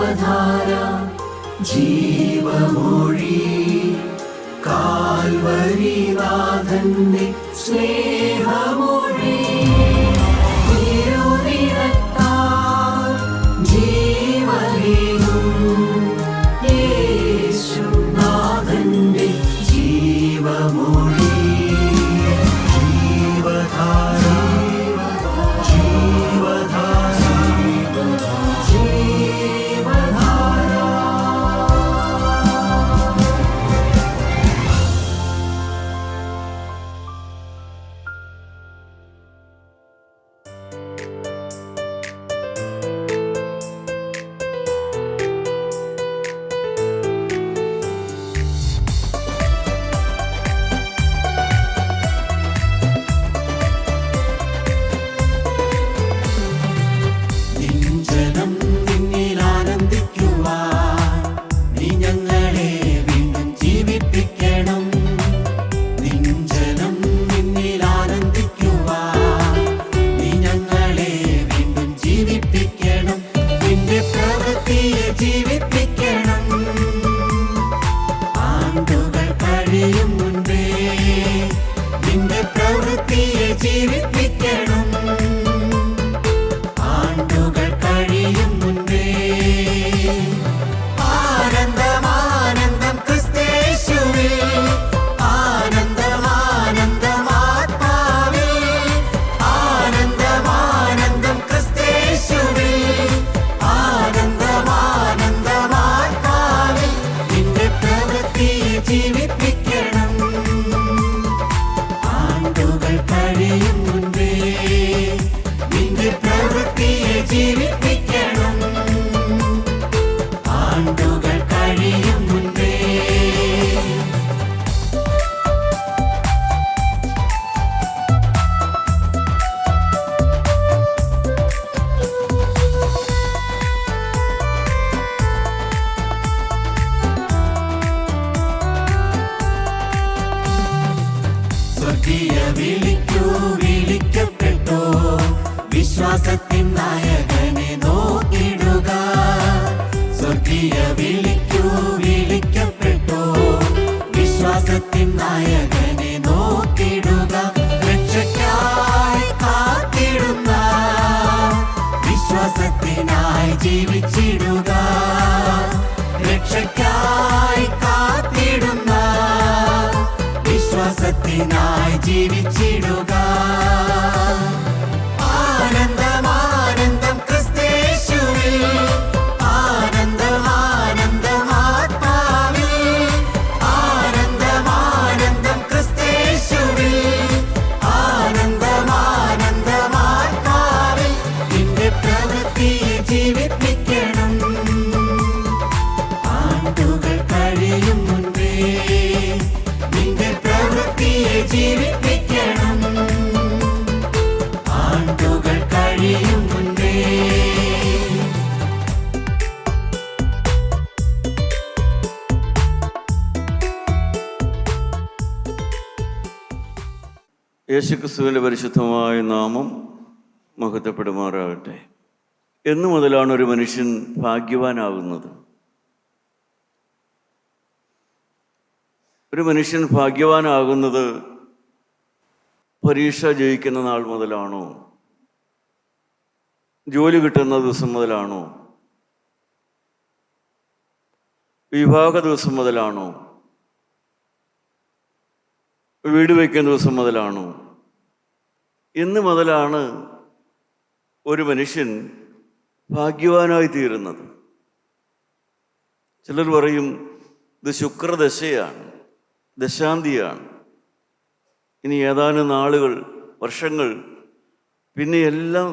ജീവധാര ജീവമൊഴി കാൽവരിനാഥന്റെ സ്നേഹമൊഴി തിരുനിറത്താൽ ജീവനേകും യേശുനാഥന്റെ ജീവമൊഴി ജീവധാര ജീവധാര ജീവധാര. നിഞ്ചനം നിന്നിൽ ആനന്ദിക്കുവാൻ നീ ഞങ്ങളെ വീണ്ടും ജീവിപ്പിക്കണം. നിഞ്ചനം നിന്നിൽ ആനന്ദിക്കുവാൻ നീ ഞങ്ങളെ വീണ്ടും ജീവിപ്പിക്കണം. നിന്റെ പ്രവൃത്തിയെ ജീവിപ്പിക്കണം. ആണ്ടുകൾ കഴിയും മുൻപേ നിന്റെ പ്രവൃത്തിയെ ജീവിപ്പിക്കണം. ആണ്ടുകൾ കഴിയും മുൻപേ ആനന്ദമാനന്ദം ക്രിസ്തേശുവിൽ ആനന്ദമാനന്ദം ആത്മാവിൽ ആനന്ദമാനന്ദം ക്രിസ്തേശുവിൽ ആനന്ദമാനന്ദം ആത്മാവിൽ നിന്റെ പ്രവൃത്തിയെ ജീവിപ്പിക്കണം. ആണ്ടുകൾ കഴിയും മുൻപേ നിന്റെ പ്രവൃത്തിയെ ജീവിപ്പിക്കണം. ആണ്ടുകൾ കഴിയും മുൻപേ. സ്വർഗീയ വിളിക്കൂ വിളിക്കപ്പെട്ടോ വിശ്വാസത്തിൻ നായകനെ നോക്കിടുക. സ്വർഗീയ വിളിക്കൂ വിളിക്കപ്പെട്ടോ വിശ്വാസത്തിൻ നായകനെ നോക്കിടുക. രക്ഷയ്ക്കായി കാത്തിടുന്ന വിശ്വാസത്തിനായി ജീവിച്ചിടുക. രക്ഷയ്ക്കായി കാത്തിടുന്ന വിശ്വാസത്തിനായി ജീവിച്ചിടുക. ആനന്ദമാനന്ദം ക്രിസ്തേശുവിൽ ആനന്ദമാനന്ദം ആത്മാവിൽ ആനന്ദമാനന്ദം ക്രിസ്തേശുവിൽ ആനന്ദമാനന്ദം ആത്മാവിൽ നിന്റെ പ്രവൃത്തിയെ ജീവിപ്പിക്കണം. ആണ്ടുകൾ കഴിയും മുൻപേ നിന്റെ പ്രവൃത്തിയെ ജീവിപ്പിക്കണം. ആണ്ടുകൾ കഴിയും മുൻപേ. യേശുക്രിസ്തുവിൻ്റെ പരിശുദ്ധമായ നാമം മഹത്വപ്പെടുമാറാകട്ടെ. എന്നു മുതലാണ് ഒരു മനുഷ്യൻ ഭാഗ്യവാനാകുന്നത്? ഒരു മനുഷ്യൻ ഭാഗ്യവാനാകുന്നത് പരീക്ഷ ജയിക്കുന്ന നാൾ മുതലാണോ? ജോലി കിട്ടുന്ന ദിവസം മുതലാണോ? വിവാഹ ദിവസം മുതലാണോ? വീട് വയ്ക്കുന്ന ദിവസം മുതലാണോ? എന്ന് മുതലാണ് ഒരു മനുഷ്യൻ ഭാഗ്യവാനായി തീരുന്നത്? ചിലർ പറയും ഇത് ശുക്രദശയാണ്, ദശാന്തിയാണ്, ഇനി ഏതാനും നാളുകൾ, വർഷങ്ങൾ, പിന്നെ എല്ലാം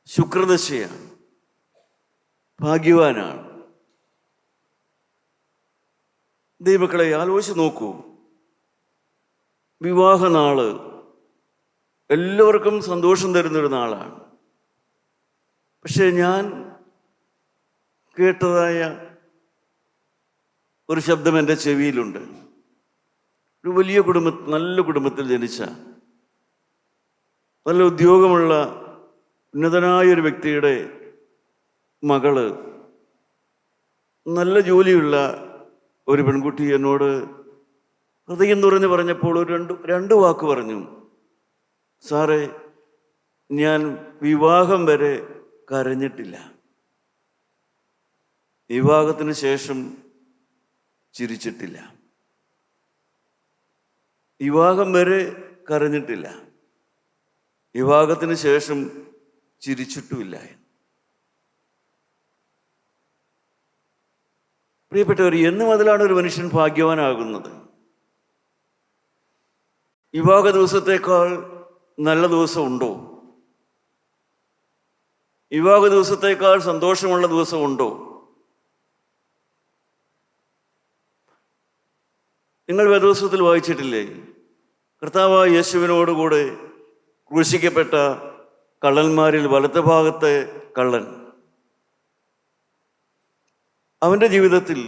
ശുക്രദശയാണ്, ഭാഗ്യവാനാണ്. ദൈവമക്കളെ ആലോചിച്ച് നോക്കൂ. വിവാഹ നാള് എല്ലാവർക്കും സന്തോഷം തരുന്നൊരു നാളാണ്. പക്ഷെ ഞാൻ കേട്ടതായ ഒരു ശബ്ദം എൻ്റെ ചെവിയിലുണ്ട്. ഒരു വലിയ നല്ല കുടുംബത്തിൽ ജനിച്ച, നല്ല ഉദ്യോഗമുള്ള ഉന്നതനായ ഒരു വ്യക്തിയുടെ മകള് നല്ല ജോലിയുള്ള ഒരു പെൺകുട്ടി എന്നോട് ഹൃദയം തുറന്ന് പറഞ്ഞപ്പോൾ ഒരു രണ്ട് വാക്ക് പറഞ്ഞു. സാറേ, ഞാൻ വിവാഹം വരെ കരഞ്ഞിട്ടില്ല, വിവാഹത്തിന് ശേഷം ചിരിച്ചിട്ടില്ല. വിവാഹം വരെ കരഞ്ഞിട്ടില്ല, വിവാഹത്തിന് ശേഷം ചിരിച്ചിട്ടുമില്ല. പ്രിയപ്പെട്ടവർ, എന്ന് മുതലാണ് ഒരു മനുഷ്യൻ ഭാഗ്യവാനാകുന്നത്? വിവാഹ ദിവസത്തേക്കാൾ നല്ല ദിവസമുണ്ടോ? വിവാഹ ദിവസത്തേക്കാൾ സന്തോഷമുള്ള ദിവസമുണ്ടോ? നിങ്ങൾ വേദപുസ്തകത്തിൽ വായിച്ചിട്ടില്ലേ? കർത്താവായ യേശുവിനോടുകൂടെ ക്രൂശിക്കപ്പെട്ട കള്ളന്മാരിൽ വലത്തെ ഭാഗത്തെ കള്ളൻ, അവൻ്റെ ജീവിതത്തിൽ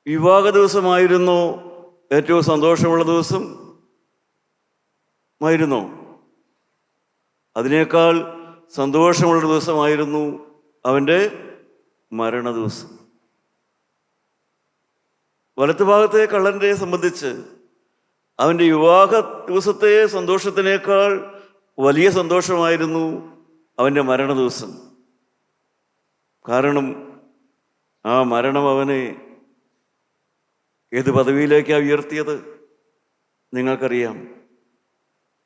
വിവാഹ ദിവസമായിരുന്നോ ഏറ്റവും സന്തോഷമുള്ള ദിവസം? ആയിരുന്നോ? അതിനേക്കാൾ സന്തോഷമുള്ള ദിവസമായിരുന്നു അവൻ്റെ മരണ ദിവസം. വലത്തുഭാഗത്തെ കള്ളനെ സംബന്ധിച്ച് അവൻ്റെ വിവാഹ ദിവസത്തെ സന്തോഷത്തിനേക്കാൾ വലിയ സന്തോഷമായിരുന്നു അവൻ്റെ മരണ ദിവസം. കാരണം ആ മരണം അവനെ ഏത് പദവിയിലേക്കാണ് ഉയർത്തിയത്? നിങ്ങൾക്കറിയാം.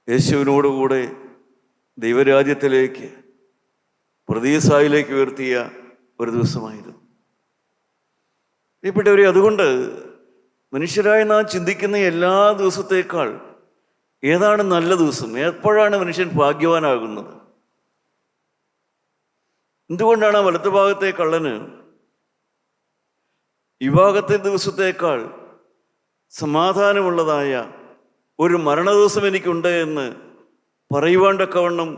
യേശുവിനോടുകൂടെ ദൈവരാജ്യത്തിലേക്ക്, പ്രതീസായിലേക്ക് ഉയർത്തിയ ഒരു ദിവസമായിരുന്നു. പ്രിയപ്പെട്ടവരെ, അതുകൊണ്ട് മനുഷ്യരായി നാം ചിന്തിക്കുന്ന എല്ലാ ദിവസത്തേക്കാൾ ഏതാണ് നല്ല ദിവസം? എപ്പോഴാണ് മനുഷ്യൻ ഭാഗ്യവാനാകുന്നത്? എന്തുകൊണ്ടാണ് ആ വലത്തുഭാഗത്തെ കള്ളന് വിവാഹത്തെ ദിവസത്തേക്കാൾ സമാധാനമുള്ളതായ ഒരു മരണദിവസം എനിക്കുണ്ട് എന്ന് പറയുവാൻ തക്കവണ്ണം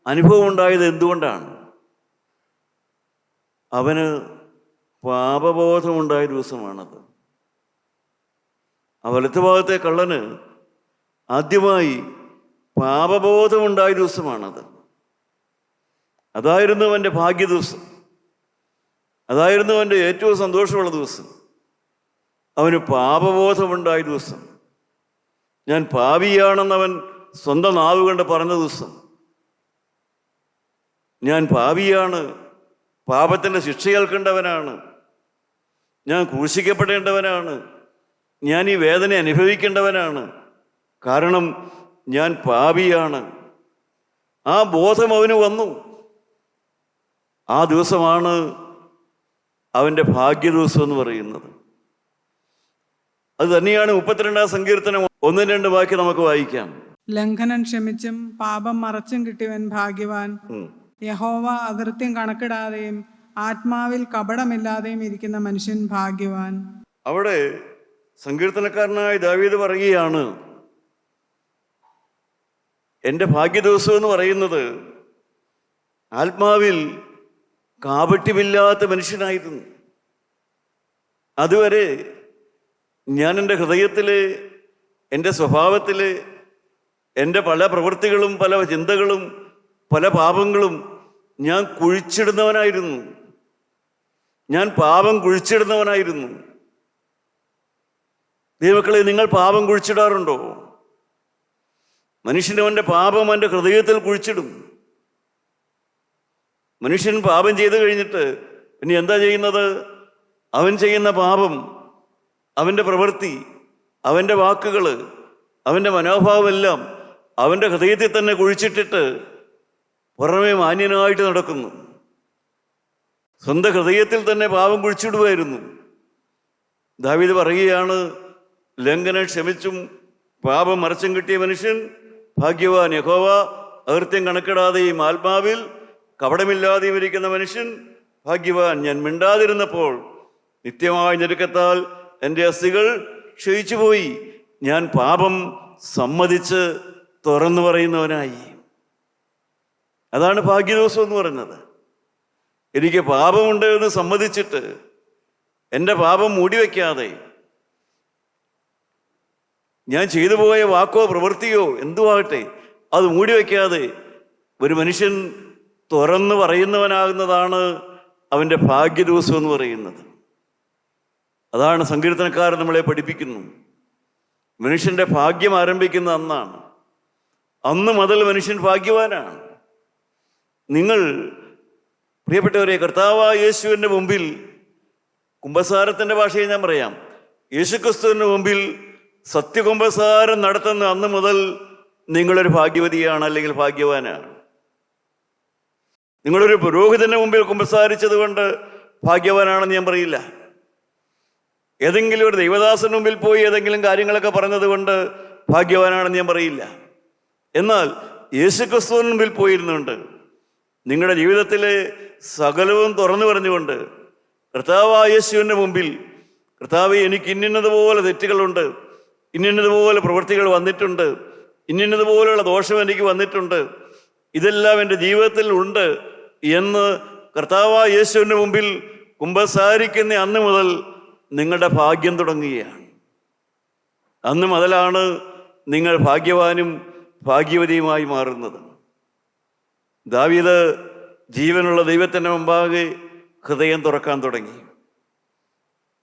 അനുഭവം ഉണ്ടായത് എന്തുകൊണ്ടാണ്? അവന് പാപബോധമുണ്ടായ ദിവസമാണത്. ആ വലത്തുഭാഗത്തെ കള്ളന് ആദ്യമായി പാപബോധമുണ്ടായ ദിവസമാണത്. അതായിരുന്നു അവൻ്റെ ഭാഗ്യ ദിവസം, അതായിരുന്നു അവൻ്റെ ഏറ്റവും സന്തോഷമുള്ള ദിവസം. അവന് പാപബോധമുണ്ടായ ദിവസം, ഞാൻ പാപിയാണെന്നവൻ സ്വന്തം നാവ് കൊണ്ട് പറഞ്ഞ ദിവസം, ഞാൻ പാപിയാണ്, പാപത്തിൻ്റെ ശിക്ഷ ഏൽക്കേണ്ടവനാണ്, ഞാൻ ക്രൂശിക്കപ്പെടേണ്ടവനാണ്, ഞാൻ ഈ വേദന അനുഭവിക്കേണ്ടവനാണ്, കാരണം ഞാൻ പാപിയാണ്. ആ ബോധം അവന് വന്നു. ആ ദിവസമാണ് അവൻ്റെ ഭാഗ്യ ദിവസം എന്ന് പറയുന്നത്. അത് തന്നെയാണ് 32-ാം സങ്കീർത്തനം 1-2 വാക്യം നമുക്ക് വായിക്കാം. ലംഘനം ക്ഷമിച്ചും പാപം മറച്ചും കിട്ടിയവൻ ഭാഗ്യവാൻ. യഹോവ അകൃത്യം കണക്കിടാതെയും ആത്മാവിൽ കപടമില്ലാതെയും ഇരിക്കുന്ന മനുഷ്യൻ ഭാഗ്യവാൻ. അവിടെ സങ്കീർത്തനക്കാരനായ ദാവീദ് പറയുകയാണ്, എൻ്റെ ഭാഗ്യ ദിവസം എന്ന് പറയുന്നത് ആത്മാവിൽ കാപട്യമില്ലാത്ത മനുഷ്യനായിരുന്നു. അതുവരെ ഞാൻ എൻ്റെ ഹൃദയത്തിൽ, എൻ്റെ സ്വഭാവത്തിൽ, എൻ്റെ പല പ്രവൃത്തികളും പല ചിന്തകളും പല പാപങ്ങളും ഞാൻ കുഴിച്ചിടുന്നവനായിരുന്നു. ഞാൻ പാപം കുഴിച്ചിടുന്നവനായിരുന്നു. ദൈവമക്കളെ, നിങ്ങൾ പാപം കുഴിച്ചിടാറുണ്ടോ? മനുഷ്യൻ അവൻ്റെ പാപം അവൻ്റെ ഹൃദയത്തിൽ കുഴിച്ചിടും. മനുഷ്യൻ പാപം ചെയ്തു കഴിഞ്ഞിട്ട് ഇനി എന്താ ചെയ്യുന്നത്? അവൻ ചെയ്യുന്ന പാപം, അവൻ്റെ പ്രവൃത്തി, അവൻ്റെ വാക്കുകൾ, അവൻ്റെ മനോഭാവമെല്ലാം അവൻ്റെ ഹൃദയത്തിൽ തന്നെ കുഴിച്ചിട്ടിട്ട് പുറമേ മാന്യനായിട്ട് നടക്കുന്നു. സ്വന്തം ഹൃദയത്തിൽ തന്നെ പാപം കുഴിച്ചിടുമായിരുന്നു. ദാവീദ് പറയുകയാണ്, ലംഘനം ക്ഷമിച്ചും പാപം മറച്ചും കിട്ടിയ മനുഷ്യൻ ഭാഗ്യവാൻ. യഹോവ അകൃത്യം കണക്കിടാതെയും ആത്മാവിൽ കപടമില്ലാതെയും ഇരിക്കുന്ന മനുഷ്യൻ ഭാഗ്യവാൻ. ഞാൻ മിണ്ടാതിരുന്നപ്പോൾ നിത്യമായ ഞെരുക്കത്താൽ എൻ്റെ അസ്ഥികൾ ക്ഷയിച്ചുപോയി. ഞാൻ പാപം സമ്മതിച്ച് തുറന്നു പറയുന്നവനായി. അതാണ് ഭാഗ്യദിവസം എന്ന് പറയുന്നത്. എനിക്ക് പാപമുണ്ട് എന്ന് സമ്മതിച്ചിട്ട് എൻ്റെ പാപം മൂടിവെക്കാതെ, ഞാൻ ചെയ്തു പോയ വാക്കോ പ്രവൃത്തിയോ എന്തുവാകട്ടെ അത് മൂടിവെക്കാതെ ഒരു മനുഷ്യൻ തുറന്നു പറയുന്നവനാകുന്നതാണ് അവൻ്റെ ഭാഗ്യദിവസം എന്ന് പറയുന്നത്. അതാണ് സങ്കീർത്തനക്കാരൻ നമ്മളെ പഠിപ്പിക്കുന്നു. മനുഷ്യൻ്റെ ഭാഗ്യം ആരംഭിക്കുന്ന അന്നാണ്. അന്ന് മുതൽ മനുഷ്യൻ ഭാഗ്യവാനാണ്. നിങ്ങൾ പ്രിയപ്പെട്ടവരെ, കർത്താവായ യേശുവിൻ്റെ മുമ്പിൽ, കുമ്പസാരത്തിൻ്റെ ഭാഷയിൽ ഞാൻ പറയാം, യേശുക്രിസ്തുവിൻ്റെ മുമ്പിൽ സത്യകുമ്പസാരം നടത്തുന്ന അന്ന് മുതൽ നിങ്ങളൊരു ഭാഗ്യവതിയാണ്, അല്ലെങ്കിൽ ഭാഗ്യവാനാണ്. നിങ്ങളൊരു പുരോഹിതന്റെ മുമ്പിൽ കുമ്പസാരിച്ചത് കൊണ്ട് ഭാഗ്യവാനാണെന്ന് ഞാൻ പറയില്ല. ഏതെങ്കിലും ഒരു ദൈവദാസന് മുമ്പിൽ പോയി ഏതെങ്കിലും കാര്യങ്ങളൊക്കെ പറഞ്ഞത് കൊണ്ട് ഭാഗ്യവാനാണെന്ന് ഞാൻ പറയില്ല. എന്നാൽ യേശുക്രിസ്തുവിന് മുമ്പിൽ പോയിരുന്നുണ്ട് നിങ്ങളുടെ ജീവിതത്തിലെ സകലവും തുറന്നു പറഞ്ഞുകൊണ്ട് കർത്താവായ യേശുവിൻ്റെ മുമ്പിൽ, കർത്താവേ, എനിക്ക് ഇന്നതുപോലെ തെറ്റുകളുണ്ട്, ഇന്നതുപോലെ പ്രവൃത്തികൾ വന്നിട്ടുണ്ട്, ഇന്നതുപോലെയുള്ള ദോഷം എനിക്ക് വന്നിട്ടുണ്ട്, ഇതെല്ലാം എൻ്റെ ജീവിതത്തിൽ ഉണ്ട് എന്ന് കർത്താവായ യേശുവിൻ്റെ മുമ്പിൽ കുമ്പസാരിക്കുന്ന അന്ന് മുതൽ നിങ്ങളുടെ ഭാഗ്യം തുടങ്ങുകയാണ്. അന്ന് മുതലാണ് നിങ്ങൾ ഭാഗ്യവാനും ഭാഗ്യവതിയുമായി മാറുന്നത്. ദാവീദ് ജീവനുള്ള ദൈവത്തിൻ്റെ മുമ്പാകെ ഹൃദയം തുറക്കാൻ തുടങ്ങി.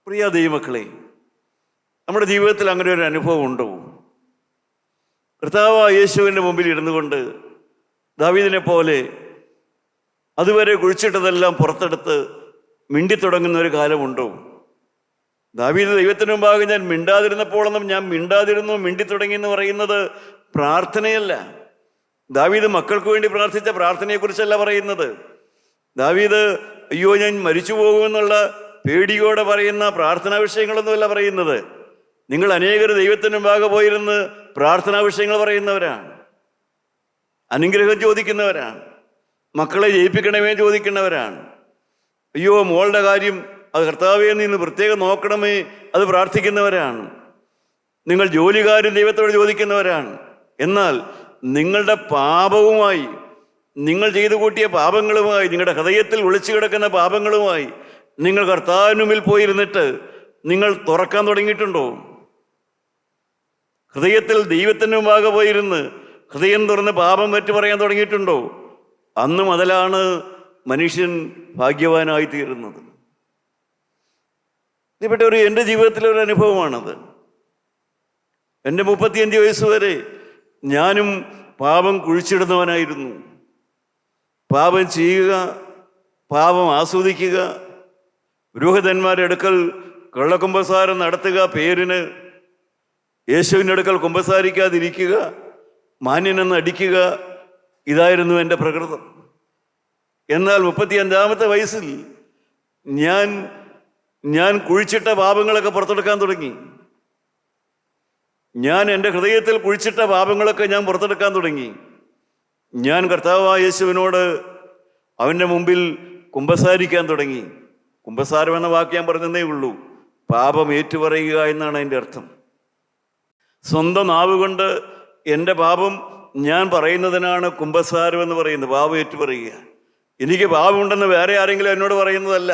പ്രിയ ദൈവമക്കളെ, നമ്മുടെ ജീവിതത്തിൽ അങ്ങനെ ഒരു അനുഭവം ഉണ്ടോ? കർത്താവായ യേശുവിൻ്റെ മുമ്പിൽ ഇരുന്നു കൊണ്ട് ദാവീദിനെ പോലെ അതുവരെ കുഴിച്ചിട്ടതെല്ലാം പുറത്തെടുത്ത് മിണ്ടിത്തുടങ്ങുന്ന ഒരു കാലമുണ്ടോ? ദാവീദ് ദൈവത്തിന് മുമ്പാകെ ഞാൻ മിണ്ടാതിരുന്നപ്പോഴൊന്നും ഞാൻ മിണ്ടാതിരുന്നു, മിണ്ടിത്തുടങ്ങി എന്ന് പറയുന്നത് പ്രാർത്ഥനയല്ല. ദാവീദ് മക്കൾക്ക് വേണ്ടി പ്രാർത്ഥിച്ച പ്രാർത്ഥനയെക്കുറിച്ചല്ല പറയുന്നത്. ദാവീദ് അയ്യോ ഞാൻ മരിച്ചു പോകുമെന്നുള്ള പേടിയോടെ പറയുന്ന പ്രാർത്ഥനാ വിഷയങ്ങളൊന്നുമല്ല പറയുന്നത്. നിങ്ങൾ അനേകർ ദൈവത്തിന് മുമ്പാകെ പോയിരുന്ന് പ്രാർത്ഥനാ വിഷയങ്ങൾ പറയുന്നവരാണ്, അനുഗ്രഹം ചോദിക്കുന്നവരാണ്, മക്കളെ ജയിപ്പിക്കണമേ ചോദിക്കുന്നവരാണ്. അയ്യോ മോളുടെ കാര്യം അത് കർത്താവേ നിന്ന് പ്രത്യേകം നോക്കണമേ അത് പ്രാർത്ഥിക്കുന്നവരാണ്. നിങ്ങൾ ജോലിക്കാരും ദൈവത്തോട് ചോദിക്കുന്നവരാണ്. എന്നാൽ നിങ്ങളുടെ പാപവുമായി, നിങ്ങൾ ചെയ്തു കൂട്ടിയ പാപങ്ങളുമായി, നിങ്ങളുടെ ഹൃദയത്തിൽ ഒളിച്ചു കിടക്കുന്ന പാപങ്ങളുമായി നിങ്ങൾ കർത്താവിന് മുമ്പിൽ പോയിരുന്നിട്ട് നിങ്ങൾ തുറക്കാൻ തുടങ്ങിയിട്ടുണ്ടോ? ഹൃദയത്തിൽ ദൈവത്തിന് മുമ്പാകെ പോയിരുന്ന് ഹൃദയം തുറന്ന് പാപം പറ്റി പറയാൻ തുടങ്ങിയിട്ടുണ്ടോ? അന്ന് മുതലാണ് മനുഷ്യൻ ഭാഗ്യവാനായി തീരുന്നത്. ഇതിൽപ്പെട്ട എൻ്റെ ജീവിതത്തിലൊരു അനുഭവമാണത്. എൻ്റെ 35 വയസ്സ് വരെ ഞാനും പാപം കുഴിച്ചിടുന്നവനായിരുന്നു. പാപം ചെയ്യുക, പാപം ആസ്വദിക്കുക, പുരോഹിതന്മാരുടെ അടുക്കൽ കള്ളക്കുമ്പസാരം നടത്തുക, പേരിന് യേശുവിൻ്റെ അടുക്കൽ കുമ്പസാരിക്കാതിരിക്കുക, മാന്യനെന്ന് അടിക്കുക, ഇതായിരുന്നു എൻ്റെ പ്രകൃതം. എന്നാൽ 35-ാമത്തെ വയസ്സിൽ ഞാൻ കുഴിച്ചിട്ട പാപങ്ങളൊക്കെ പുറത്തെടുക്കാൻ തുടങ്ങി. ഞാൻ എൻ്റെ ഹൃദയത്തിൽ കുഴിച്ചിട്ട പാപങ്ങളൊക്കെ ഞാൻ പുറത്തെടുക്കാൻ തുടങ്ങി. ഞാൻ കർത്താവായ യേശുവിനോട് അവൻ്റെ മുമ്പിൽ കുമ്പസാരിക്കാൻ തുടങ്ങി. കുമ്പസാരം എന്ന വാക്ക് ഞാൻ പറഞ്ഞതേ ഉള്ളൂ. പാപം ഏറ്റുപറയുക എന്നാണ് അതിൻ്റെ അർത്ഥം. സ്വന്തം നാവുകൊണ്ട് എൻ്റെ പാപം ഞാൻ പറയുന്നതിനാണ് കുമ്പസാരം എന്ന് പറയുന്നത്. പാപം ഏറ്റുപറയുക. എനിക്ക് പാപമുണ്ടെന്ന് വേറെ ആരെങ്കിലും എന്നോട് പറയുന്നതല്ല.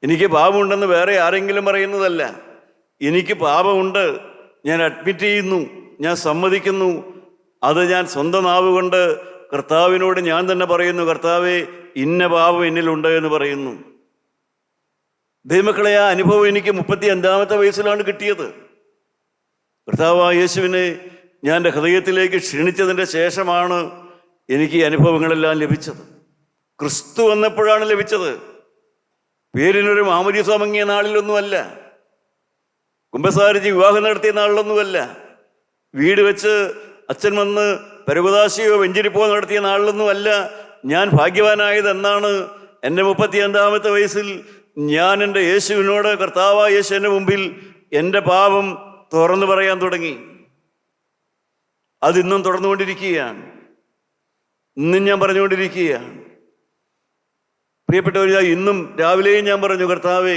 എനിക്ക് പാപമുണ്ടെന്ന് വേറെ ആരെങ്കിലും പറയുന്നതല്ല. എനിക്ക് പാപമുണ്ട്, ഞാൻ അഡ്മിറ്റ് ചെയ്യുന്നു, ഞാൻ സമ്മതിക്കുന്നു. അത് ഞാൻ സ്വന്തം നാവുകൊണ്ട് കർത്താവിനോട് ഞാൻ തന്നെ പറയുന്നു, കർത്താവേ ഇന്ന പാപം എന്നിലുണ്ട് എന്ന് പറയുന്നു. ദൈവമക്കളെ, ആ അനുഭവം എനിക്ക് 35-ാമത്തെ വയസ്സിലാണ് കിട്ടിയത്. കർത്താവായ യേശുവിനെ ഞാൻ എൻ്റെ ഹൃദയത്തിലേക്ക് ക്ഷണിച്ചതിൻ്റെ ശേഷമാണ് എനിക്ക് ഈ അനുഭവങ്ങളെല്ലാം ലഭിച്ചത്. ക്രിസ്തു വന്നപ്പോഴാണ് ലഭിച്ചത്. പേരിനൊരു മാമോദീസ മങ്ങിയ നാളിലൊന്നുമല്ല, കുമ്പസാരിച്ച് വിവാഹം നടത്തിയ നാളിലൊന്നുമല്ല, വീട് വെച്ച് അച്ഛൻ വന്ന് പരകുദാശയോ വെഞ്ചിരിപ്പോ നടത്തിയ നാളിലൊന്നുമല്ല ഞാൻ ഭാഗ്യവാനായത്. എന്നാണ് എൻ്റെ 35-ാമത്തെ വയസ്സിൽ ഞാൻ എൻ്റെ യേശുവിനോട്, കർത്താവായ യേശുവിൻ്റെ മുമ്പിൽ എൻ്റെ പാപം തുറന്നു പറയാൻ തുടങ്ങി. അതിന്നും തുടർന്നുകൊണ്ടിരിക്കുകയാണ്. ഇന്നും ഞാൻ പറഞ്ഞുകൊണ്ടിരിക്കുകയാണ്. പ്രിയപ്പെട്ടവർ, ഇന്നും രാവിലെയും ഞാൻ പറഞ്ഞു, കർത്താവേ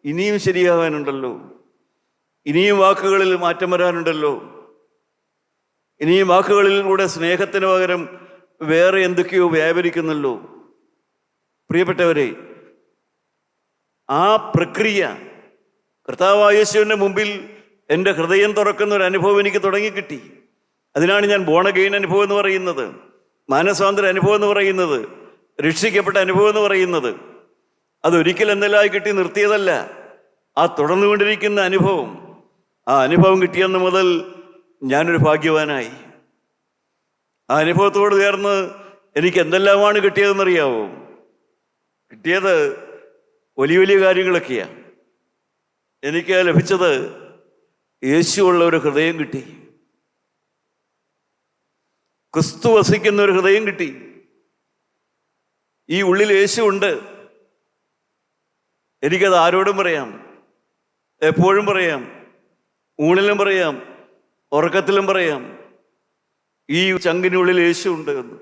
ഇനിയും ശരിയാകാനുണ്ടല്ലോ, ഇനിയും വാക്കുകളിൽ മാറ്റം വരാനുണ്ടല്ലോ, ഇനിയും വാക്കുകളിലൂടെ സ്നേഹത്തിന് പകരം വേറെ എന്തൊക്കെയോ വ്യാപരിക്കുന്നല്ലോ. പ്രിയപ്പെട്ടവരെ, ആ പ്രക്രിയ കർത്താവായ യേശുവിൻ്റെ മുമ്പിൽ എൻ്റെ ഹൃദയം തുറക്കുന്ന ഒരു അനുഭവം എനിക്ക് തുടങ്ങിക്കിട്ടി. അതിനാണ് ഞാൻ ബോൺ അഗെയിൻ അനുഭവം എന്ന് പറയുന്നത്, മാനസാന്തര അനുഭവം എന്ന് പറയുന്നത്, രക്ഷിക്കപ്പെട്ട അനുഭവം എന്ന് പറയുന്നത്. അതൊരിക്കൽ എന്തെല്ലായി കിട്ടി നിർത്തിയതല്ല. ആ തുടർന്നുകൊണ്ടിരിക്കുന്ന അനുഭവം, ആ അനുഭവം കിട്ടിയെന്ന് മുതൽ ഞാനൊരു ഭാഗ്യവാനായി. ആ അനുഭവത്തോട് ചേർന്ന് എനിക്ക് എന്തെല്ലാമാണ് കിട്ടിയതെന്നറിയാവോ? കിട്ടിയത് വലിയ വലിയ കാര്യങ്ങളൊക്കെയാണ്. എനിക്ക് ലഭിച്ചത് യേശുവുള്ള ഒരു ഹൃദയം കിട്ടി, ക്രിസ്തു വസിക്കുന്ന ഒരു ഹൃദയം കിട്ടി. ഈ ഉള്ളിൽ യേശു ഉണ്ട്. എനിക്കത് ആരോടും പറയാം, എപ്പോഴും പറയാം, ഊണിലും പറയാം, ഉറക്കത്തിലും പറയാം, ഈ ചങ്കിനുള്ളിൽ യേശു ഉണ്ട് എന്ന്.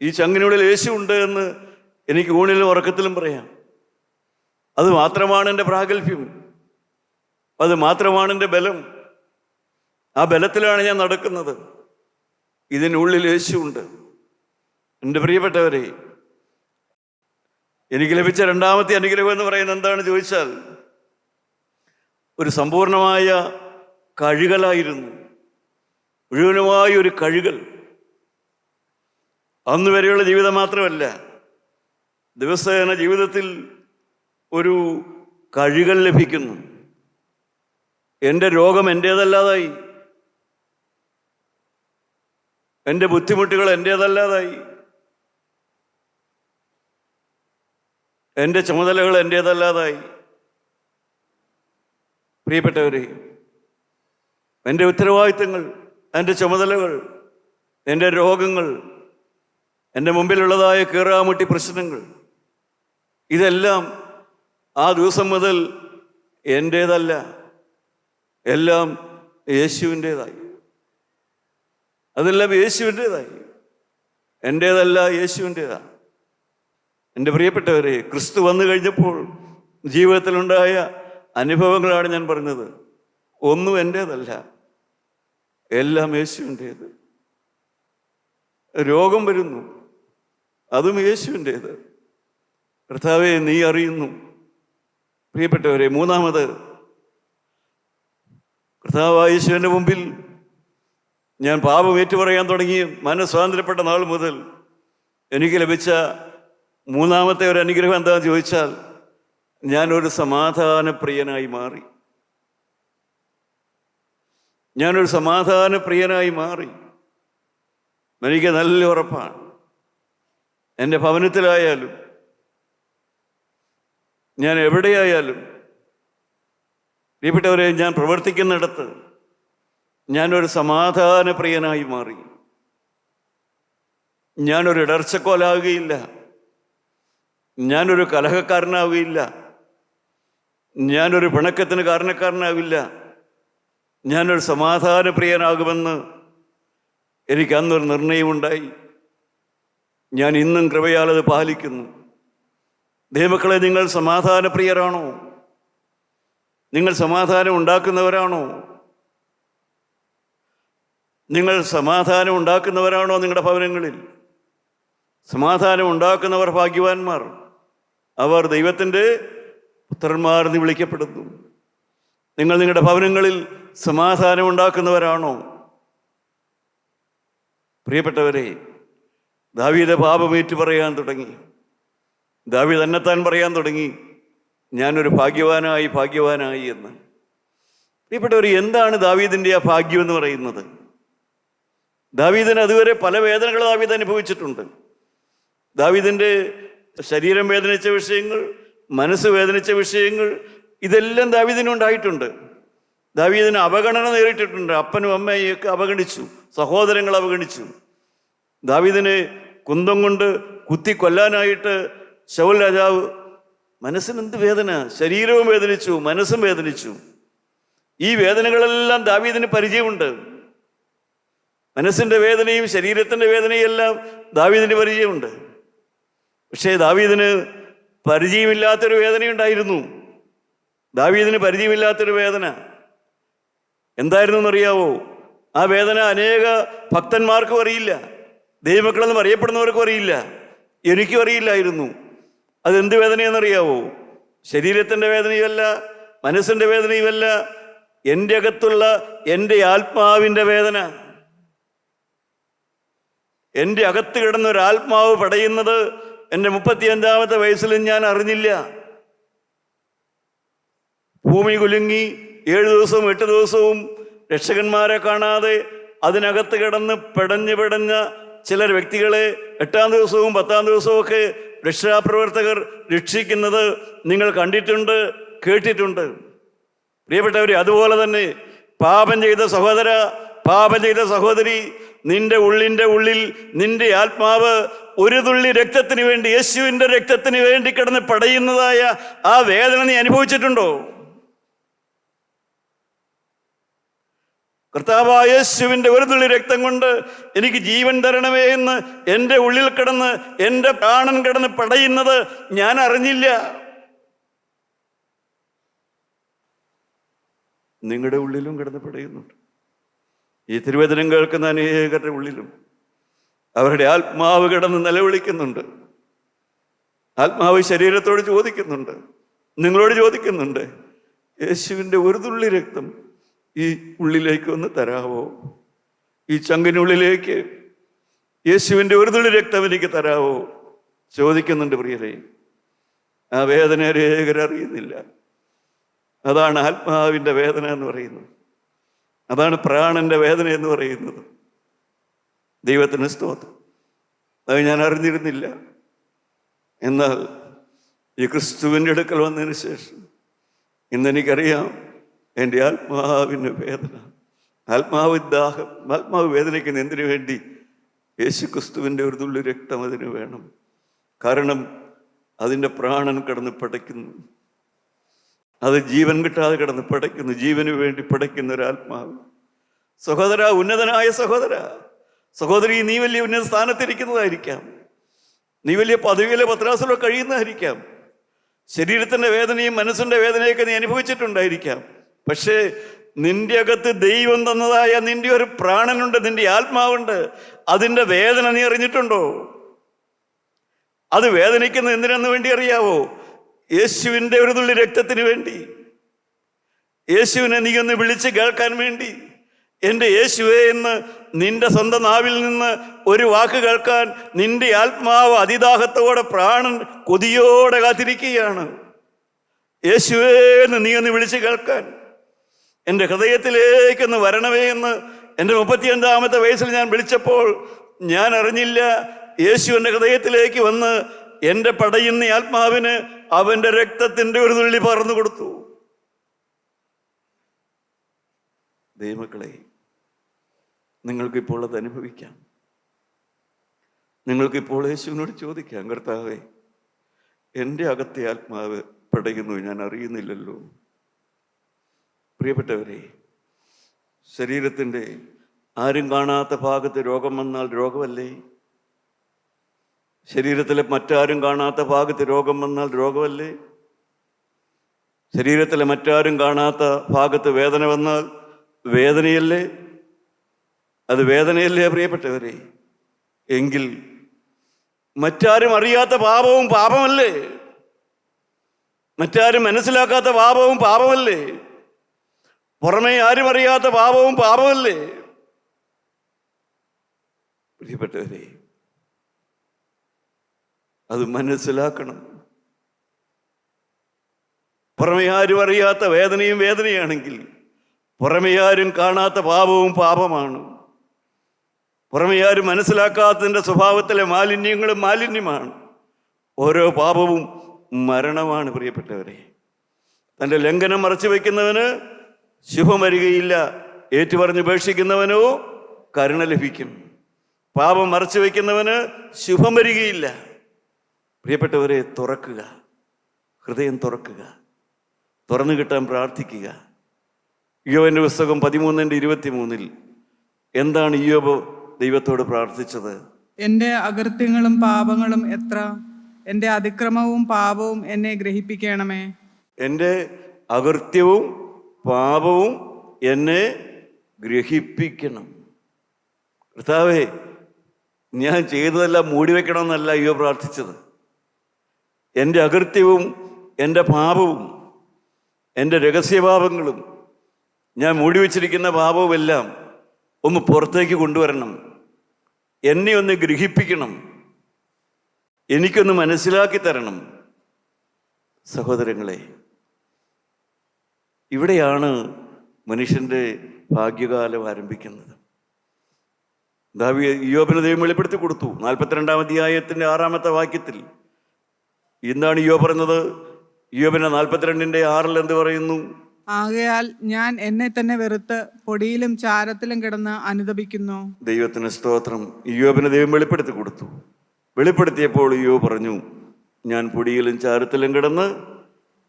ഈ ചങ്കിനുള്ളിൽ യേശു ഉണ്ട് എന്ന് എനിക്ക് ഊണിലും ഉറക്കത്തിലും പറയാം. അത് മാത്രമാണ് എൻ്റെ പ്രാഗൽഭ്യം, അത് മാത്രമാണ് എൻ്റെ ബലം. ആ ബലത്തിലാണ് ഞാൻ നടക്കുന്നത്. ഇതിനുള്ളിൽ യേശു ഉണ്ട്. എൻ്റെ പ്രിയപ്പെട്ടവരെ, എനിക്ക് ലഭിച്ച രണ്ടാമത്തെ അനുഗ്രഹം എന്ന് പറയുന്നത് എന്താണ് ചോദിച്ചാൽ, ഒരു സമ്പൂർണമായ കഴുകലായിരുന്നു. മുഴുവനുമായ ഒരു കഴുകൽ. അന്ന് വരെയുള്ള ജീവിതം മാത്രമല്ല, ദിവസേന ജീവിതത്തിൽ ഒരു കഴുകൽ ലഭിക്കുന്നു. എൻ്റെ രോഗം എൻ്റേതല്ലാതായി, എൻ്റെ ബുദ്ധിമുട്ടുകൾ എൻ്റേതല്ലാതായി, എൻ്റെ ചുമതലകൾ എൻ്റേതല്ലാതായി. പ്രിയപ്പെട്ടവരെ, എൻ്റെ ഉത്തരവാദിത്തങ്ങൾ, എൻ്റെ ചുമതലകൾ, എൻ്റെ രോഗങ്ങൾ, എൻ്റെ മുമ്പിലുള്ളതായ കീറാമുട്ടി പ്രശ്നങ്ങൾ, ഇതെല്ലാം ആ ദിവസം മുതൽ എൻ്റേതല്ല, എല്ലാം യേശുവിൻ്റേതായി. അതെല്ലാം യേശുവിൻ്റേതായി, എൻ്റേതല്ല, യേശുവിൻ്റേതാണ്. എൻ്റെ പ്രിയപ്പെട്ടവരെ, ക്രിസ്തു വന്നു കഴിഞ്ഞപ്പോൾ ജീവിതത്തിലുണ്ടായ അനുഭവങ്ങളാണ് ഞാൻ പറഞ്ഞത്. ഒന്നും എൻ്റേതല്ല, എല്ലാം യേശുവിൻ്റേത്. രോഗം വരുന്നു, അതും യേശുവിൻ്റേത്. കർത്താവേ, നീ അറിയുന്നു. പ്രിയപ്പെട്ടവരെ, മൂന്നാമത്, കർത്താവായ യേശുവിൻ്റെ മുമ്പിൽ ഞാൻ പാപം ഏറ്റുപറയാൻ തുടങ്ങി മനസ്വാതന്ത്ര്യപ്പെട്ട നാൾ മുതൽ എനിക്ക് ലഭിച്ച മൂന്നാമത്തെ ഒരു അനുഗ്രഹം എന്താണെന്ന് ചോദിച്ചാൽ, ഞാനൊരു സമാധാനപ്രിയനായി മാറി. ഞാനൊരു സമാധാനപ്രിയനായി മാറി. എനിക്ക് നല്ല ഉറപ്പാണ്. എൻ്റെ ഭവനത്തിലായാലും ഞാൻ എവിടെയായാലും, പ്രിയപ്പെട്ടവരെ, ഞാൻ പ്രവർത്തിക്കുന്നിടത്ത് ഞാനൊരു സമാധാനപ്രിയനായി മാറി. ഞാനൊരു ഇടർച്ചക്കോലാവുകയില്ല, ഞാനൊരു കലഹക്കാരനാവുകയില്ല, ഞാനൊരു പിണക്കത്തിന് കാരണക്കാരനാവില്ല. ഞാനൊരു സമാധാനപ്രിയനാകുമെന്ന് എനിക്ക് അന്നൊരു നിർണയമുണ്ടായി. ഞാൻ ഇന്നും കൃപയാൽ അത് പാലിക്കുന്നു. ദൈവമക്കളെ, നിങ്ങൾ സമാധാനപ്രിയരാണോ? നിങ്ങൾ സമാധാനം ഉണ്ടാക്കുന്നവരാണോ? നിങ്ങൾ സമാധാനം ഉണ്ടാക്കുന്നവരാണോ? നിങ്ങളുടെ ഭവനങ്ങളിൽ സമാധാനം ഉണ്ടാക്കുന്നവർ ഭാഗ്യവാന്മാർ. അവർ ദൈവത്തിൻ്റെ പുത്രന്മാർ എന്ന് വിളിക്കപ്പെടുന്നു. നിങ്ങൾ നിങ്ങളുടെ ഭവനങ്ങളിൽ സമാധാനം ഉണ്ടാക്കുന്നവരാണോ? പ്രിയപ്പെട്ടവരെ, ദാവീദ് പാപമേറ്റു പറയാൻ തുടങ്ങി. ദാവീദ് തന്നെത്താൻ പറയാൻ തുടങ്ങി, ഞാനൊരു ഭാഗ്യവാനായി എന്ന്. പ്രിയപ്പെട്ടവർ, എന്താണ് ദാവീദിൻ്റെ ആ ഭാഗ്യം എന്ന് പറയുന്നത്? ദാവീദിന് അതുവരെ പല വേദനകൾ ദാവീദ് അനുഭവിച്ചിട്ടുണ്ട്. ദാവീദിൻ്റെ ശരീരം വേദനിച്ച വിഷയങ്ങൾ, മനസ്സ് വേദനിച്ച വിഷയങ്ങൾ, ഇതെല്ലാം ദാവീദിനുണ്ടായിട്ടുണ്ട്. ദാവീദിന് അവഗണന നേരിട്ടിട്ടുണ്ട്. അപ്പനും അമ്മയൊക്കെ അവഗണിച്ചു, സഹോദരങ്ങൾ അവഗണിച്ചു. ദാവീദിനെ കുന്തം കൊണ്ട് കുത്തി കൊല്ലാനായിട്ട് ശൗൽ രാജാവ്, മനസ്സിനെന്ത് വേദന! ശരീരവും വേദനിച്ചു, മനസ്സും വേദനിച്ചു. ഈ വേദനകളെല്ലാം ദാവീദിന് പരിചയമുണ്ട്. മനസ്സിൻ്റെ വേദനയും ശരീരത്തിൻ്റെ വേദനയും എല്ലാം ദാവീദിന് പരിചയമുണ്ട്. പക്ഷേ ദാവീദിന് പരിചയമില്ലാത്തൊരു വേദനയുണ്ടായിരുന്നു. ദാവീദിന് പരിചയമില്ലാത്തൊരു വേദന എന്തായിരുന്നു എന്നറിയാവോ? ആ വേദന അനേക ഭക്തന്മാർക്കും അറിയില്ല, ദൈവമക്കളെന്നും അറിയപ്പെടുന്നവർക്കും അറിയില്ല, എനിക്കും അറിയില്ലായിരുന്നു. അതെന്ത് വേദനയെന്നറിയാവോ? ശരീരത്തിൻ്റെ വേദനയുമല്ല, മനസ്സിൻ്റെ വേദനയുമല്ല, എൻ്റെ അകത്തുള്ള എൻ്റെ ആത്മാവിൻ്റെ വേദന. എൻ്റെ അകത്ത് കിടന്നൊരാത്മാവ് പടയുന്നത് എൻ്റെ 35-ാമത്തെ വയസ്സിലും ഞാൻ അറിഞ്ഞില്ല. ഭൂമി കുലുങ്ങി 7 ദിവസവും 8 ദിവസവും രക്ഷകന്മാരെ കാണാതെ അതിനകത്ത് കിടന്ന് പെടഞ്ഞ ചില വ്യക്തികളെ 8-ാം ദിവസവും 10-ാം ദിവസവും ഒക്കെ രക്ഷാപ്രവർത്തകർ രക്ഷിക്കുന്നത് നിങ്ങൾ കണ്ടിട്ടുണ്ട്, കേട്ടിട്ടുണ്ട്. പ്രിയപ്പെട്ടവരെ, അതുപോലെ തന്നെ പാപം ചെയ്ത സഹോദര, പാപം ചെയ്ത സഹോദരി, നിന്റെ ഉള്ളിൽ നിന്റെ ആത്മാവ് ഒരു തുള്ളി രക്തത്തിന് വേണ്ടി, യേശുവിൻ്റെ രക്തത്തിന് വേണ്ടി കിടന്ന് പടയുന്നതായ ആ വേദന നീ അനുഭവിച്ചിട്ടുണ്ടോ? കർത്താവായ യേശുവിൻ്റെ ഒരു തുള്ളി രക്തം കൊണ്ട് എനിക്ക് ജീവൻ തരണമേ എന്ന് എൻ്റെ ഉള്ളിൽ കിടന്ന് എൻ്റെ പ്രാണൻ കിടന്ന് പടയുന്നത് ഞാൻ അറിഞ്ഞില്ല. നിങ്ങളുടെ ഉള്ളിലും കിടന്ന് പടയുന്നുണ്ട്. ഈ തിരുവചനം കേൾക്കുന്ന അനേകരുടെ ഉള്ളിലും അവരുടെ ആത്മാവ് കിടന്ന് നിലവിളിക്കുന്നുണ്ട്. ആത്മാവ് ശരീരത്തോട് ചോദിക്കുന്നുണ്ട്, നിങ്ങളോട് ചോദിക്കുന്നുണ്ട്, യേശുവിൻ്റെ ഒരു തുള്ളി രക്തം ഈ ഉള്ളിലേക്ക് ഒന്ന് തരാവോ? ഈ ചങ്കിനുള്ളിലേക്ക് യേശുവിൻ്റെ ഒരു തുള്ളി രക്തം എനിക്ക് തരാവോ? ചോദിക്കുന്നുണ്ട് പ്രിയരെ. ആ വേദന അനേകരറിയുന്നില്ല. അതാണ് ആത്മാവിൻ്റെ വേദന എന്ന് പറയുന്നത്. അതാണ് പ്രാണന്റെ വേദന എന്ന് പറയുന്നത്. ദൈവത്തിന് സ്തോത്രം. അത് ഞാൻ അറിഞ്ഞിരുന്നില്ല. എന്നാൽ ഈ ക്രിസ്തുവിൻ്റെ അടുക്കൽ വന്നതിന് ശേഷം ഇന്നെനിക്കറിയാം എൻ്റെ ആത്മാവിൻ്റെ വേദന, ആത്മാവ് ദാഹം, ആത്മാവ് വേദനിക്കുന്ന എന്തിനു വേണ്ടി? യേശു ക്രിസ്തുവിൻ്റെ ഒരു തുള്ളി രക്തം അതിന് വേണം. കാരണം അതിൻ്റെ പ്രാണൻ കിടന്ന് പടയ്ക്കുന്നു. അത് ജീവൻ കിട്ടാതെ കിടന്ന് പടയ്ക്കുന്നു. ജീവന് വേണ്ടി പടയ്ക്കുന്ന ഒരാത്മാവ്. സഹോദര, ഉന്നതനായ സഹോദര, സഹോദരി, നീ വലിയ ഉന്നത സ്ഥാനത്തിരിക്കുന്നതായിരിക്കാം, നീ വലിയ പദവിയിലെ പത്രാസിലോ കഴിയുന്നതായിരിക്കാം, ശരീരത്തിൻ്റെ വേദനയും മനസ്സിൻ്റെ വേദനയൊക്കെ നീ അനുഭവിച്ചിട്ടുണ്ടായിരിക്കാം. പക്ഷേ നിന്റെ അകത്ത് ദൈവം തന്നതായ നിന്റെ ഒരു പ്രാണനുണ്ട്, നിന്റെ ആത്മാവുണ്ട്. അതിൻ്റെ വേദന നീ അറിഞ്ഞിട്ടുണ്ടോ? അത് വേദനിക്കുന്നത് എന്തിനെന്ന് വേണ്ടി അറിയാവോ? യേശുവിൻ്റെ ഒരു തുള്ളി രക്തത്തിന് വേണ്ടി. യേശുവിനെ നീ ഒന്ന് വിളിച്ച് കേൾക്കാൻ വേണ്ടി. എൻ്റെ യേശുവേ എന്ന് നിന്റെ സ്വന്തം നാവിൽ നിന്ന് ഒരു വാക്ക് കേൾക്കാൻ നിന്റെ ആത്മാവ് അതിദാഹത്തോടെ, പ്രാണൻ കൊതിയോടെ കാത്തിരിക്കുകയാണ്. യേശുവേ എന്ന് നീ ഒന്ന് വിളിച്ച് കേൾക്കാൻ, എൻ്റെ ഹൃദയത്തിലേക്കൊന്ന് വരണമേ എന്ന് എൻ്റെ 35-ാമത്തെ വയസ്സിൽ ഞാൻ വിളിച്ചപ്പോൾ ഞാൻ അറിഞ്ഞില്ല, യേശു എൻ്റെ ഹൃദയത്തിലേക്ക് വന്ന് എൻ്റെ പടയുന്ന ആത്മാവിന് അവൻ്റെ രക്തത്തിൻ്റെ ഒരു തുള്ളി പകർന്നു കൊടുത്തു. ദൈവമക്കളെ, നിങ്ങൾക്കിപ്പോൾ അത് അനുഭവിക്കാം. നിങ്ങൾക്കിപ്പോൾ യേശുവിനോട് ചോദിക്കാം, കർത്താവേ, എൻ്റെ അകത്തെ ആത്മാവ് പടയുന്നു, ഞാൻ അറിയുന്നില്ലല്ലോ. പ്രിയപ്പെട്ടവരെ, ശരീരത്തിൻ്റെ ആരും കാണാത്ത ഭാഗത്ത് രോഗം വന്നാൽ രോഗമല്ലേ? ശരീരത്തിലെ മറ്റാരും കാണാത്ത ഭാഗത്ത് രോഗം വന്നാൽ രോഗമല്ലേ? ശരീരത്തിലെ മറ്റാരും കാണാത്ത ഭാഗത്ത് വേദന വന്നാൽ വേദനയല്ലേ? അത് വേദനയല്ലേ പ്രിയപ്പെട്ടവരെ? എങ്കിൽ മറ്റാരും അറിയാത്ത പാപവും പാപമല്ലേ? മറ്റാരും മനസ്സിലാക്കാത്ത പാപവും പാപമല്ലേ? പുറമേ ആരും അറിയാത്ത പാപവും പാപമല്ലേ? പ്രിയപ്പെട്ടവരെ, അത് മനസ്സിലാക്കണം. പുറമേ ആരും അറിയാത്ത വേദനയും വേദനയാണെങ്കിൽ, പുറമേ ആരും കാണാത്ത പാപവും പാപമാണ്. പുറമേ ആരും മനസ്സിലാക്കാത്തതിൻ്റെ സ്വഭാവത്തിലെ മാലിന്യങ്ങളും മാലിന്യമാണ്. ഓരോ പാപവും മരണമാണ് പ്രിയപ്പെട്ടവരെ. തൻ്റെ ലംഘനം മറച്ചു വയ്ക്കുന്നവന് ശുഭം വരികയില്ല, ഏറ്റുപറഞ്ഞ് ഉപേക്ഷിക്കുന്നവനോ കരുണ ലഭിക്കും. പാപം മറച്ചു വയ്ക്കുന്നവന് ശുഭം വരികയില്ല. പ്രിയപ്പെട്ടവരെ, തുറക്കുക, ഹൃദയം തുറക്കുക, തുറന്നു കിട്ടാൻ പ്രാർത്ഥിക്കുക. യോബിന്റെ പുസ്തകം 13:23 എന്താണ് യോബ് ദൈവത്തോട് പ്രാർത്ഥിച്ചത്? എൻ്റെ അകൃത്യങ്ങളും പാപങ്ങളും എത്ര, എൻ്റെ അതിക്രമവും പാപവും എന്നെ ഗ്രഹിപ്പിക്കണമേ. എൻ്റെ അകൃത്യവും പാപവും എന്നെ ഗ്രഹിപ്പിക്കണം. കർത്താവേ, ഞാൻ ചെയ്തതെല്ലാം മൂടി വെക്കണമെന്നല്ല യോബ് പ്രാർത്ഥിച്ചത്. എൻ്റെ അകൃത്യവും എൻ്റെ പാപവും, എൻ്റെ രഹസ്യപാപങ്ങളും, ഞാൻ മൂടി വച്ചിരിക്കുന്ന പാപവുമെല്ലാം ഒന്ന് പുറത്തേക്ക് കൊണ്ടുവരണം. എന്നെ ഒന്ന് ഗ്രഹിപ്പിക്കണം, എനിക്കൊന്ന് മനസ്സിലാക്കി തരണം. സഹോദരങ്ങളെ, ഇവിടെയാണ് മനുഷ്യൻ്റെ ഭാഗ്യകാലം ആരംഭിക്കുന്നത്. ഇയ്യോബിന് ദൈവം വെളിപ്പെടുത്തി കൊടുത്തു. 42-ാം അധ്യായത്തിൻ്റെ 6-ാമത്തെ വാക്യത്തിൽ എന്താണ് ഇയ്യോബ് പറഞ്ഞത്? ഇയ്യോബിന്റെ 42:6 എന്ത് പറയുന്നു? ആകയാൽ ഞാൻ എന്നെ തന്നെ വെറുത്ത് പൊടിയിലും ചാരത്തിലും കിടന്ന് അനുതപിക്കുന്നു. ദൈവത്തിന് സ്തോത്രം. ഇയ്യോബിന് ദൈവം വെളിപ്പെടുത്തി കൊടുത്തു. വെളിപ്പെടുത്തിയപ്പോൾ ഇയ്യോബ് പറഞ്ഞു, ഞാൻ പൊടിയിലും ചാരത്തിലും കിടന്ന്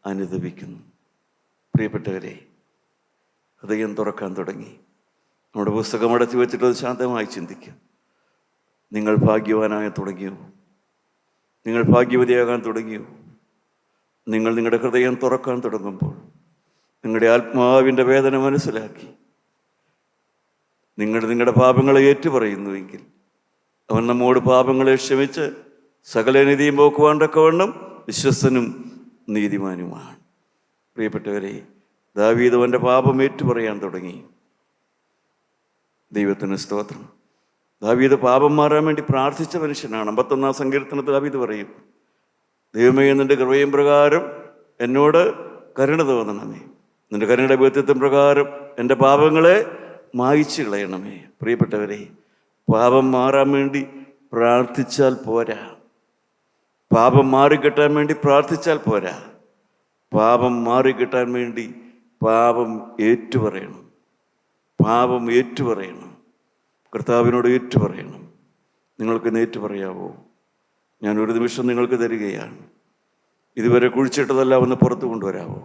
അനുതപിക്കുന്നു. പ്രിയപ്പെട്ടവരെ, ഹൃദയം തുറക്കാൻ തുടങ്ങി. നമ്മുടെ പുസ്തകം അടച്ചു വെച്ചിട്ട് അത് ശാന്തമായി ചിന്തിക്കും. നിങ്ങൾ ഭാഗ്യവാനായി തുടങ്ങിയോ? നിങ്ങൾ ഭാഗ്യവതിയാകാൻ തുടങ്ങിയോ? നിങ്ങൾ നിങ്ങളുടെ ഹൃദയം തുറക്കാൻ തുടങ്ങുമ്പോൾ, നിങ്ങളുടെ ആത്മാവിൻ്റെ വേദന മനസ്സിലാക്കി നിങ്ങളുടെ പാപങ്ങളെ ഏറ്റുപറയുന്നുവെങ്കിൽ അവൻ നമ്മോട് പാപങ്ങളെ ക്ഷമിച്ച് സകല നീതിയും പോക്കുവാൻ തക്കവണ്ണം വിശ്വസ്തനും നീതിമാനുമാണ്. പ്രിയപ്പെട്ടവരെ, ദാവീദ് അവൻ്റെ പാപം ഏറ്റുപറയാൻ തുടങ്ങി. ദൈവത്തിന് സ്തോത്രം. ദാവീദ് പാപം മാറാൻ വേണ്ടി പ്രാർത്ഥിച്ച മനുഷ്യനാണ്. 51-ാം സങ്കീർത്തനത്തിൽ ദാവീദ് പറയും, ദൈവമേ, നിന്റെ കൃപയും പ്രകാരം എന്നോട് കരുണ തോന്നണമേ, നിന്റെ കരുണയുടെ വ്യക്തിത്വം പ്രകാരം എൻ്റെ പാപങ്ങളെ മായിച്ചു കളയണമേ. പ്രിയപ്പെട്ടവരെ, പാപം മാറാൻ വേണ്ടി പ്രാർത്ഥിച്ചാൽ പോരാ. പാപം മാറിക്കിട്ടാൻ വേണ്ടി പ്രാർത്ഥിച്ചാൽ പോരാ. പാപം മാറിക്കിട്ടാൻ വേണ്ടി പാപം ഏറ്റുപറയണം. പാപം ഏറ്റുപറയണം. കർത്താവിനോട് ഏറ്റുപറയണം. നിങ്ങൾക്ക് ഏറ്റുപറയാവോ? ഞാൻ ഒരു നിമിഷം നിങ്ങൾക്ക് തരികയാണ്. ഇതുവരെ കുഴിച്ചിട്ടതെല്ലാം ഒന്ന് പുറത്തു കൊണ്ടുവരാവോ?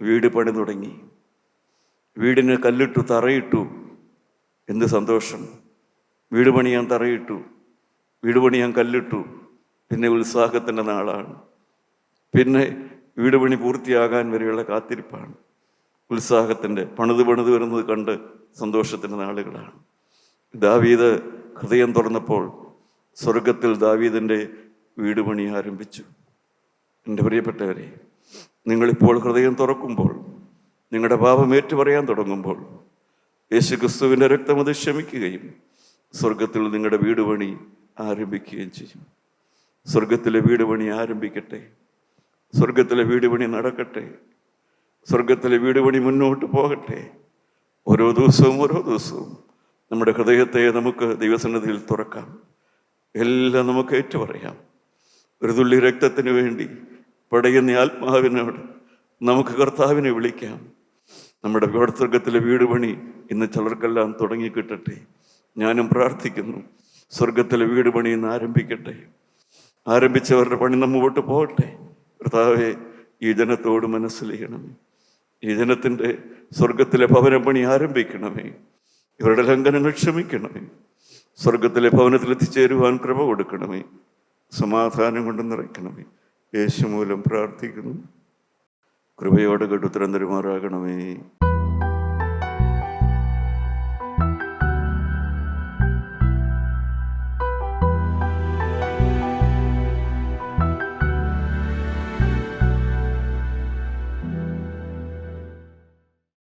വീട് പണി തുടങ്ങി, വീടിന് കല്ലിട്ടു, തറയിട്ടു. എന്ത് സന്തോഷം! വീട് പണിയാൻ തറയിട്ടു, വീട് പണിയാൻ കല്ലിട്ടു. പിന്നെ ഉത്സാഹത്തിൻ്റെ നാളാണ്. പിന്നെ വീട് പണി പൂർത്തിയാകാൻ വരെയുള്ള കാത്തിരിപ്പാണ്. ഉത്സാഹത്തിൻ്റെ പണിത് വരുന്നത് കണ്ട് സന്തോഷത്തിൻ്റെ നാളുകളാണ്. ദാവീദ് ഹൃദയം തുറന്നപ്പോൾ സ്വർഗത്തിൽ ദാവീദിൻ്റെ വീട് പണി ആരംഭിച്ചു. എൻ്റെ പ്രിയപ്പെട്ടവരെ, നിങ്ങളിപ്പോൾ ഹൃദയം തുറക്കുമ്പോൾ, നിങ്ങളുടെ പാപം ഏറ്റുപറയാൻ തുടങ്ങുമ്പോൾ, യേശു ക്രിസ്തുവിൻ്റെ രക്തം അത് ക്ഷമിക്കുകയും സ്വർഗത്തിൽ നിങ്ങളുടെ വീട് പണി ആരംഭിക്കുകയും ചെയ്യും. സ്വർഗത്തിലെ വീട് പണി ആരംഭിക്കട്ടെ. സ്വർഗത്തിലെ വീട് പണി നടക്കട്ടെ. സ്വർഗത്തിലെ വീട് പണി മുന്നോട്ട് പോകട്ടെ. ഓരോ ദിവസവും നമ്മുടെ ഹൃദയത്തെ നമുക്ക് ദൈവസന്നിധിയിൽ തുറക്കാം. എല്ലാം നമുക്ക് ഏറ്റുപറയാം. ഒരു തുള്ളി രക്തത്തിന് വേണ്ടി പടയുന്ന ആത്മാവിനോട് നമുക്ക് കർത്താവിനെ വിളിക്കാം. നമ്മുടെ സ്വർഗത്തിലെ വീട് പണി ഇന്ന് ചിലർക്കെല്ലാം തുടങ്ങിക്കിട്ടട്ടെ. ഞാനും പ്രാർത്ഥിക്കുന്നു, സ്വർഗത്തിലെ വീട് പണി ഇന്ന് ആരംഭിക്കട്ടെ. ആരംഭിച്ചവരുടെ പണി മുമ്പോട്ട് പോകട്ടെ. കർത്താവെ, ഈ ജനത്തോട് മനസ്സിലെയ്യണമേ. ഈ ജനത്തിൻ്റെ സ്വർഗത്തിലെ ഭവന പണി ആരംഭിക്കണമേ. ഇവരുടെ ലംഘനങ്ങൾ ക്ഷമിക്കണമേ. സ്വർഗത്തിലെ ഭവനത്തിൽ എത്തിച്ചേരുവാൻ കൃപ കൊടുക്കണമേ. സമാധാനം കൊണ്ട് നിറയ്ക്കണമേ. യേശു മൂലം പ്രാർത്ഥിക്കുന്നു. കൃപയോടെ കേട്ട് ഉത്തരം തരുമാറാകണമേ.